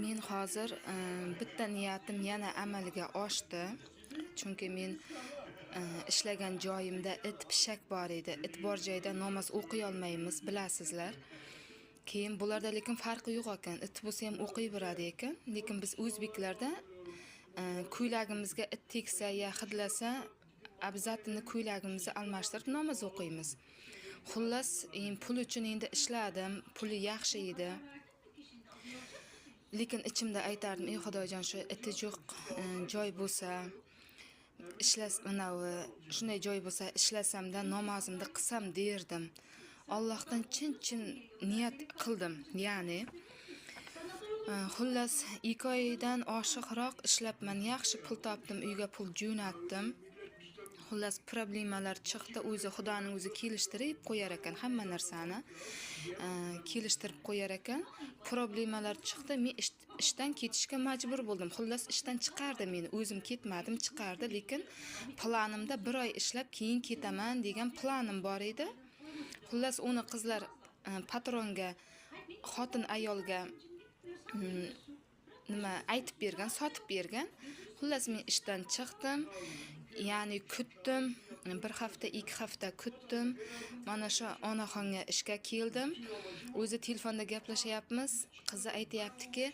Men hozir bitta niyatim yana amalga oshdi. Chunki men ishlagan joyimda it pishak bor edi. It bor joyda namoz o'qiy olmaymiz, bilasizlar. Keyin bularda lekin farqi yo'q ekan. It bo'lsa ham o'qiy beradi ekan. Lekin biz o'zbeklarda ko'ylagimizga it tegsa ya hidlasa, abzatini ko'ylagimizni almashtirib namoz o'qiymiz. Xullas, pul uchun endi ishladim, puli yaxshi edi. Lekin ichimda aytardim, ey Xudojon, shu iti yo'q joy bo'lsa, shunday joy bo'lsa ishlasamda namozimni qilsam derdim. Allohdan chin niyat qildim. Ya'ni xullas 2 oydan oshiqroq ishlabman, yaxshi pul topdim, uyga pul jo'natdim. Xullas problemalar chiqdi, o'zi Xudoning o'zi kelishtirib qo'yar ekan, hamma narsani kelishtirib qo'yar ekan. Problemalar chiqdi, men ishdan ketishga majbur bo'ldim. Xullas ishdan chiqardi meni, o'zim ketmadim, chiqardi, lekin planimda 1 oy ishlab keyin ketaman degan planim bor edi. Xullas uni qizlar patronga, xotin ayolga aytib bergan, sotib bergan. Xullas men ishdan chiqdim. Ya'ni kutdim, 1 hafta, 2 hafta kutdim. Mana shu onaxonga ishga keldim. O'zi telefonda gaplashyapmiz. Qizi aytayaptiki,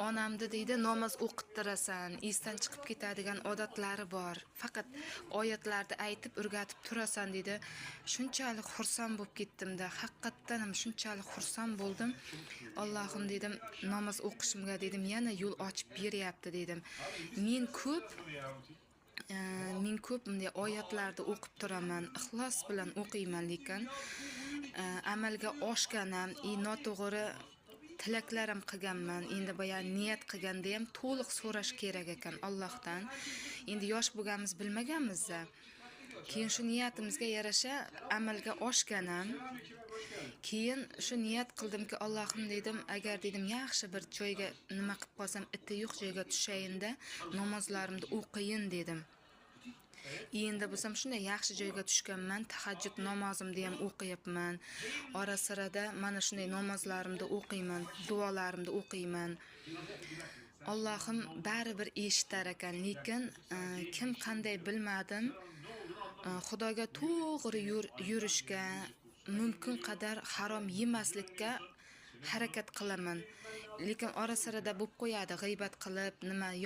onamni deydi, namoz o'qittirasan, esdan chiqib ketadigan odatlari bor. Faqat oyatlarni aytib o'rgatib turasan deydi. Shunchalik xursand bo'lib ketdim-da, haqiqatan ham shunchalik xursand bo'ldim. Allohim dedim, namoz o'qishimga dedim, yana yo'l ochib beryapti dedim. Men ko'p bunday oyatlarni o'qib turaman, ixlos bilan o'qiyman, lekin amalga oshganam, noto'g'ri tilaklarim qilganman. Endi boya niyat qilganda ham to'liq so'rash kerak ekan Allohdan. Endi yosh bo'lganmiz, bilmaganmiz-da. Keyin shu niyatimizga yarasha amalga oshganam. Keyin shu niyat qildimki, Allohim dedim, agar dedim yaxshi bir joyga nima qilib qolsam, iti yo'q joyga tushayinda, namozlarimni o'qiyin dedim. Endi bo'lsam shunday yaxshi joyga tushganman, tahajjud namozimni ham o'qiyapman. Ora-sirada mana shunday namozlarimni o'qiyman, duolarimni o'qiyman. Allohim baribir eshitar ekan, lekin kim qanday bilmadim, Xudoga to'g'ri yurishga, mumkin qadar harom yemaslikka harakat qilaman. Lekin ora-sirada bo'lib qo'yadi, g'iybat qilib,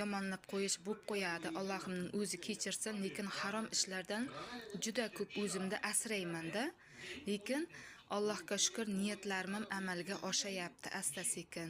yomonlab qo'yish bo'lib qo'yadi. Allohimning o'zi kechirsin, lekin harom ishlardan juda ko'p o'zimni asrayman-da. Lekin Allohga shukr, niyatlarim ham amalga oshayapti asta-sekin.